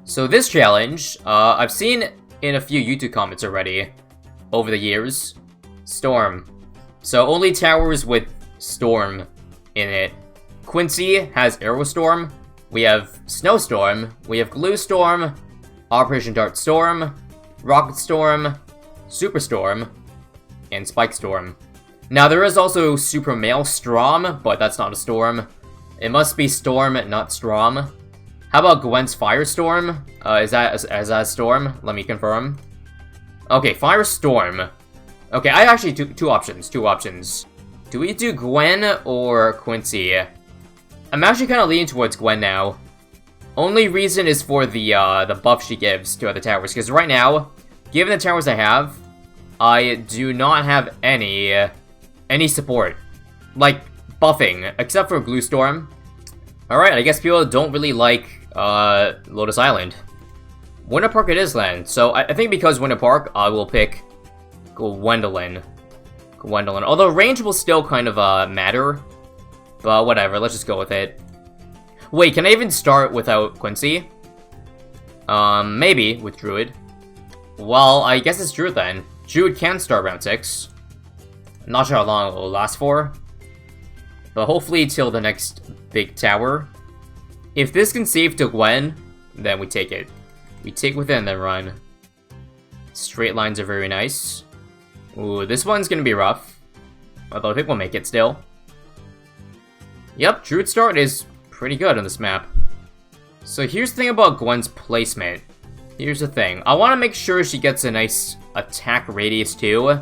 So this challenge, I've seen in a few YouTube comments already over the years. Storm. So only towers with Storm in it. Quincy has Aerostorm. We have Snowstorm. We have Glue Storm. Operation Dart Storm. Rocket Storm. Superstorm. And Spike Storm. Now there is also Super Maelstrom, but that's not a storm. It must be Storm, not Strom. How about Gwen's Firestorm? Is that a storm? Let me confirm. Okay, Firestorm. Okay, I actually two options. Do we do Gwen or Quincy? I'm actually kind of leaning towards Gwen now. Only reason is for the buff she gives to other towers, because right now, given the towers I have, I do not have any support. Like, buffing, except for Glue Storm. Alright, I guess people don't really like Lotus Island. Winter Park it is then. So I think because Winter Park, I will pick Gwendolyn. Although range will still kind of matter. But whatever, let's just go with it. Wait, can I even start without Quincy? Maybe with Druid. Well, I guess it's Druid then. Druid can start round 6. I'm not sure how long it will last for. But hopefully till the next big tower. If this can save to Gwen, then we take it. We take within, then run. Straight lines are very nice. Ooh, this one's gonna be rough. Although I think we'll make it still. Yep, Druid start is pretty good on this map. So here's the thing about Gwen's placement. Here's the thing. I want to make sure she gets a nice attack radius too.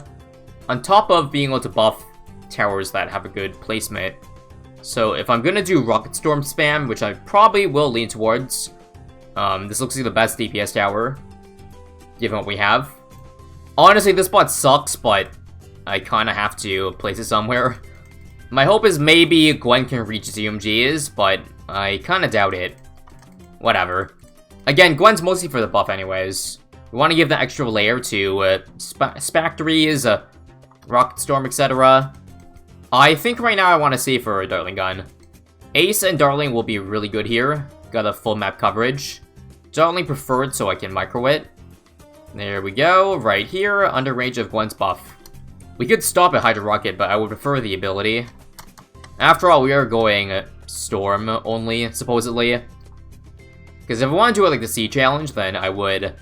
On top of being able to buff towers that have a good placement. So if I'm gonna do Rocket Storm spam, which I probably will lean towards, this looks like the best DPS tower, given what we have. Honestly, this spot sucks, but I kind of have to place it somewhere. My hope is maybe Gwen can reach ZMGs, but I kind of doubt it. Whatever. Again, Gwen's mostly for the buff anyways. We want to give that extra layer to Spectres, Rocket Storm, etc. I think right now I want to save for a Darling Gun. Ace and Darling will be really good here. Got a full map coverage. Darling preferred so I can micro it. There we go, right here, under range of Gwen's buff. We could stop at Hydro Rocket, but I would prefer the ability. After all, we are going Storm only, supposedly. Because if I want to do it like the Sea Challenge, then I would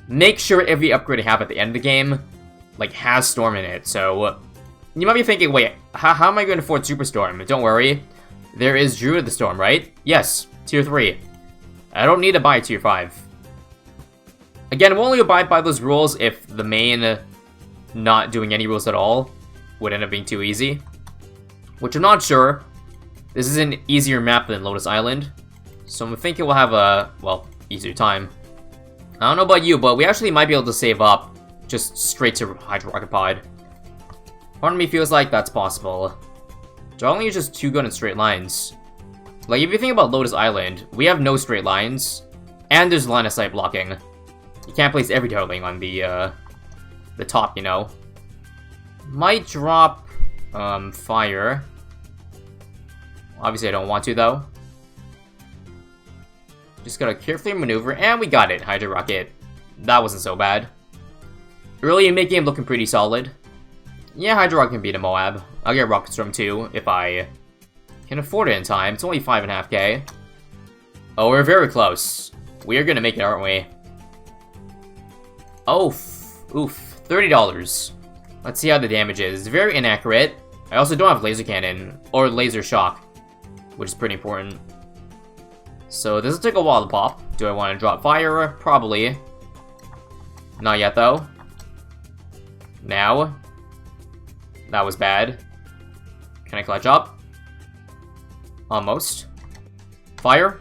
make sure every upgrade I have at the end of the game, like, has Storm in it. So, you might be thinking, wait, how am I going to afford Superstorm? Don't worry, there is Druid of the Storm, right? Yes, Tier 3. I don't need to buy Tier 5. Again, we'll only abide by those rules if the main not doing any rules at all would end up being too easy. Which I'm not sure. This is an easier map than Lotus Island. So I'm thinking we'll have a, well, easier time. I don't know about you, but we actually might be able to save up just straight to Hydro Rocket Pod. Part of me feels like that's possible. Darling is just too good in straight lines. Like, if you think about Lotus Island, we have no straight lines, and there's line of sight blocking. You can't place every Darling on the top, you know. Might drop, Fire. Obviously I don't want to, though. Just gotta carefully maneuver, and we got it, Hydro Rocket. That wasn't so bad. Early in mid-game looking pretty solid. Yeah, Hydro Rocket can beat a Moab. I'll get Rocket Storm too, if I can afford it in time. It's only 5.5k. Oh, we're very close. We are gonna make it, aren't we? Oh, oof. $30. Let's see how the damage is. It's very inaccurate. I also don't have Laser Cannon, or Laser Shock, which is pretty important. So this will take a while to pop. Do I want to drop Fire? Probably. Not yet, though. Now. That was bad. Can I clutch up? Almost. Fire.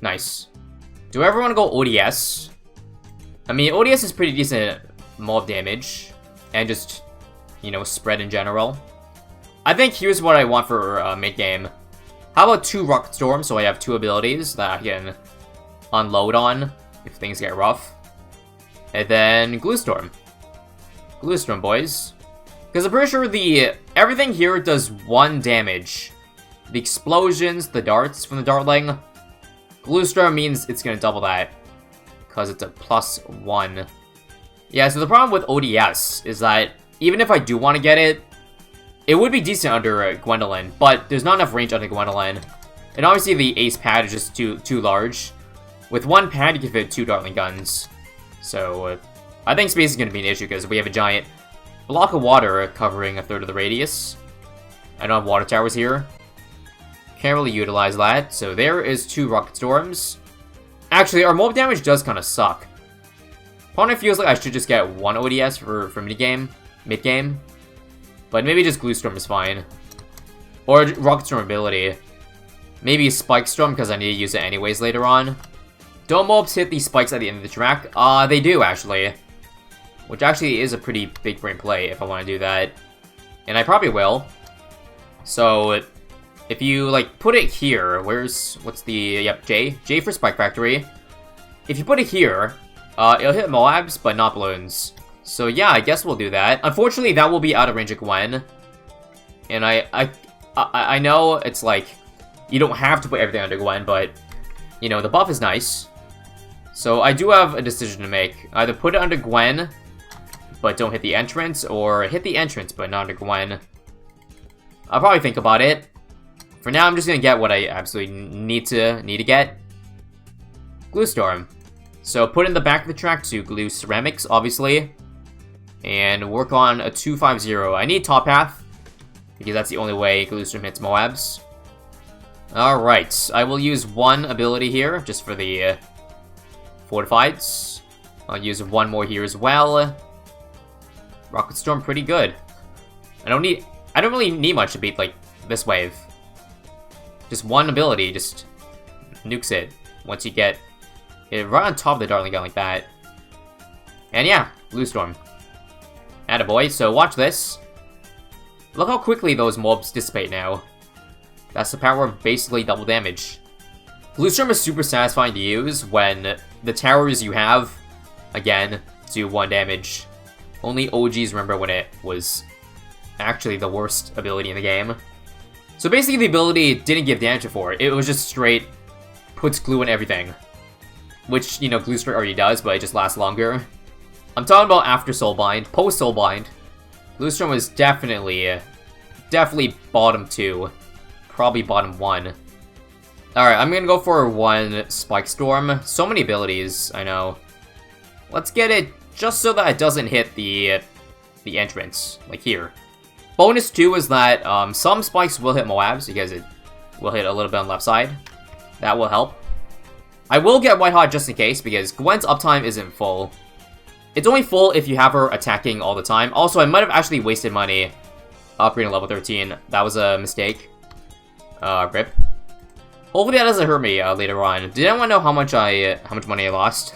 Nice. Do I ever want to go ODS? I mean, ODS is pretty decent mob damage. And just, you know, spread in general. I think here's what I want for mid-game. How about 2 Rocket Storms, so I have 2 abilities that I can unload on if things get rough. And then Glue Storm. Glue Storm, boys. Because I'm pretty sure everything here does 1 damage. The explosions, the darts from the Dartling, Glue Storm means it's gonna double that, because it's a +1. Yeah, so the problem with ODS is that even if I do want to get it, it would be decent under Gwendolyn, but there's not enough range under Gwendolyn. And obviously the ace pad is just too large. With one pad, you can fit 2 Dartling guns. So, I think space is going to be an issue because we have a giant block of water covering a third of the radius. I don't have water towers here. Can't really utilize that. So there is 2 Rocket Storms. Actually, our mob damage does kind of suck. Part of me feels like I should just get 1 ODS for mid-game. But maybe just Glue Storm is fine. Or Rocket Storm ability. Maybe Spike Storm because I need to use it anyways later on. Don't mobs hit these spikes at the end of the track? They do, actually. Which actually is a pretty big brain play if I want to do that. And I probably will. So, if you, like, put it here, what's the, yep, J for Spike Factory. If you put it here, it'll hit Moabs, but not Bloons. So yeah, I guess we'll do that. Unfortunately, that will be out of range of Gwen. And I know it's like, you don't have to put everything under Gwen, but, you know, the buff is nice. So I do have a decision to make. Either put it under Gwen, but don't hit the entrance, or hit the entrance, but not under Gwen. I'll probably think about it. For now, I'm just gonna get what I absolutely need to get. Glue Storm. So put in the back of the track to glue ceramics, obviously. And work on a 250. I need Top Path, because that's the only way Glue Storm hits Moabs. Alright, I will use 1 ability here, just for the Fortifieds. I'll use 1 more here as well. Rocket Storm, pretty good. I don't really need much to beat, like, this wave. Just 1 ability, just nukes it. Once you get it right on top of the Dartling gun like that. And yeah, Glue Storm. Attaboy, so watch this. Look how quickly those mobs dissipate now. That's the power of basically double damage. Glue Storm is super satisfying to use when the towers you have, again, do 1 damage. Only OGs remember when it was actually the worst ability in the game. So basically the ability didn't give damage before. It was just straight, puts glue in everything. Which, you know, Glue Storm already does, but it just lasts longer. I'm talking about after Soulbind. Post Soulbind, Glue Storm was definitely bottom 2. Probably bottom 1. Alright, I'm gonna go for 1 Spike Storm. So many abilities, I know. Let's get it just so that it doesn't hit the entrance, like here. Bonus 2 is that some spikes will hit Moabs, because it will hit a little bit on the left side. That will help. I will get White Hot just in case, because Gwen's uptime isn't full. It's only full if you have her attacking all the time. Also, I might have actually wasted money upgrading level 13. That was a mistake. Rip. Hopefully that doesn't hurt me later on. Did anyone know how much money I lost?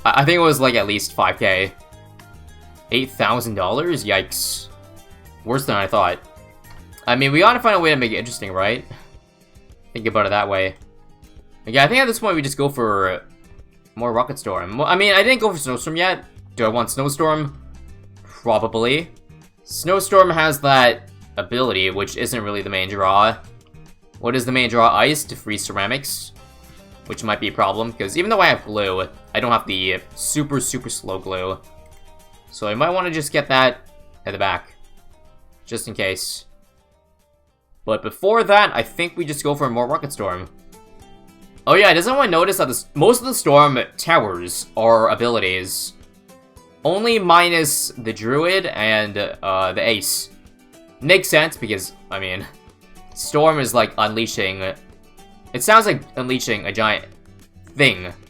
I think it was like at least 5k. $8,000? Yikes. Worse than I thought. I mean, we gotta find a way to make it interesting, right? Think about it that way. Yeah, I think at this point we just go for more Rocket Storm. I mean, I didn't go for Snowstorm yet. Do I want Snowstorm? Probably. Snowstorm has that ability, which isn't really the main draw. What is the main draw? Ice to freeze ceramics. Which might be a problem, because even though I have glue, I don't have the super slow glue. So I might want to just get that at the back. Just in case. But before that, I think we just go for more Rocket Storm. Oh yeah, does anyone notice that most of the Storm towers are abilities? Only minus the Druid and the Ace. Makes sense because, I mean, Storm is like unleashing... It sounds like unleashing a giant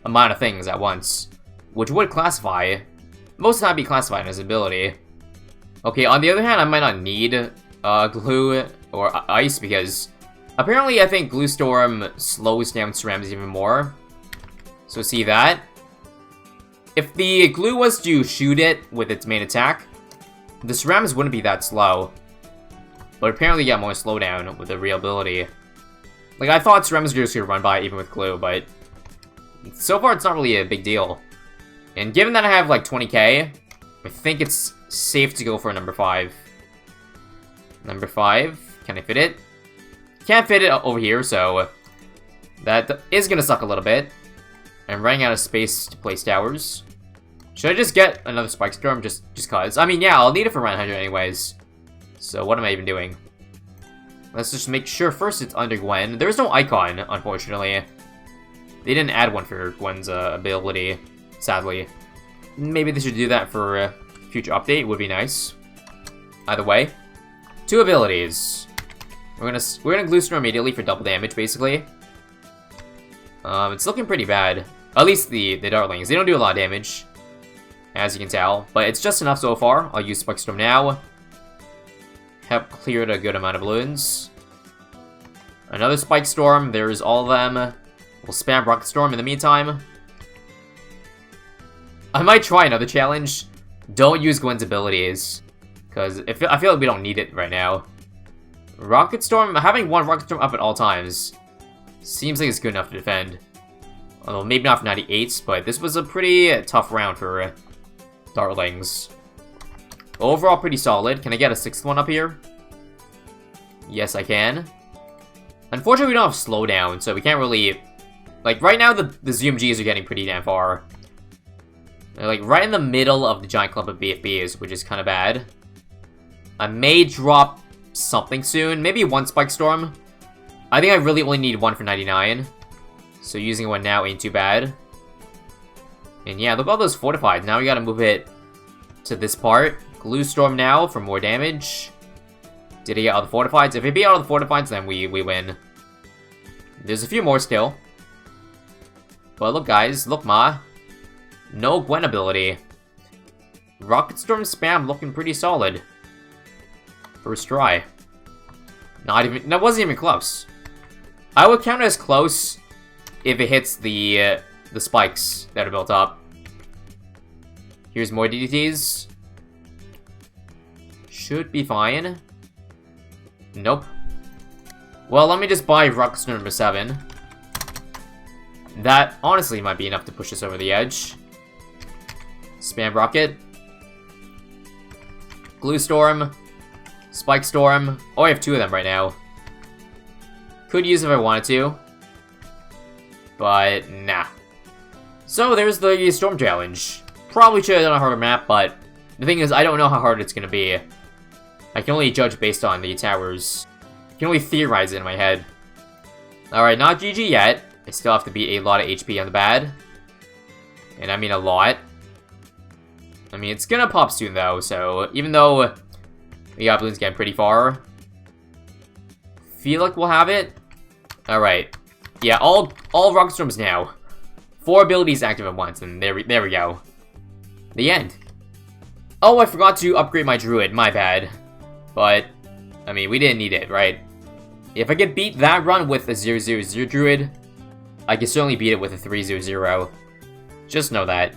amount of things at once. Which would classify, most of the time be classified as ability. Okay, on the other hand, I might not need glue or ice because apparently I think Glue Storm slows down ceramics even more. So see that? If the glue was to shoot it with its main attack, the ceramics wouldn't be that slow. But apparently you get more slowdown with the real ability. Like, I thought ceramics were just gonna run by even with glue, but so far it's not really a big deal. And given that I have like 20k, I think it's safe to go for a number 5. Number 5, can I fit it? Can't fit it over here, so That is gonna suck a little bit. I'm running out of space to place towers. Should I just get another Spike Storm just cause? I mean, yeah, I'll need it for round 100 anyways. So what am I even doing? Let's just make sure first it's under Gwen. There's no icon, unfortunately. They didn't add one for Gwen's ability, sadly. Maybe they should do that for a future update, would be nice. Either way. 2 abilities. We're gonna Glue Storm immediately for double damage, basically. It's looking pretty bad. At least the Dartlings. They don't do a lot of damage, as you can tell. But it's just enough so far. I'll use Spike Storm now. Have cleared a good amount of balloons. Another Spike Storm. There's all of them. We'll spam Rocket Storm in the meantime. I might try another challenge. Don't use Gwen's abilities. Because I feel like we don't need it right now. Rocket Storm, having one Rocket Storm up at all times seems like it's good enough to defend. Although maybe not for 98s, but this was a pretty tough round for Dartlings. Overall, pretty solid. Can I get a 6th one up here? Yes, I can. Unfortunately, we don't have slowdown, so we can't really... Like, right now, the ZMGs are getting pretty damn far. They're, like, right in the middle of the giant clump of BFBs, which is kind of bad. I may drop something soon. Maybe 1 Spike Storm. I think I really only need 1 for 99. So using 1 now ain't too bad. And yeah, look at all those fortified. Now we gotta move it to this part. Glue Storm now for more damage. Did he get all the fortifieds? If he beat all the fortifieds, then we win. There's a few more still. But look, guys. Look, Ma. No Gwen ability. Rocket Storm spam looking pretty solid. First try. Not even... That wasn't even close. I would count it as close if it hits the spikes that are built up. Here's more DDTs. Should be fine. Nope. Well, let me just buy Rocket Storm number 7. That, honestly, might be enough to push us over the edge. Spam Rocket. Glue Storm. Spike Storm. Oh, I have 2 of them right now. Could use if I wanted to. But, nah. So, there's the Storm Challenge. Probably should have done a harder map, but the thing is, I don't know how hard it's gonna be. I can only judge based on the towers. I can only theorize it in my head. Alright, not GG yet. I still have to beat a lot of HP on the bad. And I mean a lot. I mean, it's gonna pop soon though, so even though we got Bloons getting pretty far, feel like we'll have it. Alright. Yeah, all Rocket Storms now. 4 abilities active at once, and there we go. The end. Oh, I forgot to upgrade my Druid, my bad. But, I mean, we didn't need it, right? If I could beat that run with a 0/0/0 Druid, I can certainly beat it with a 3/0/0. Just know that.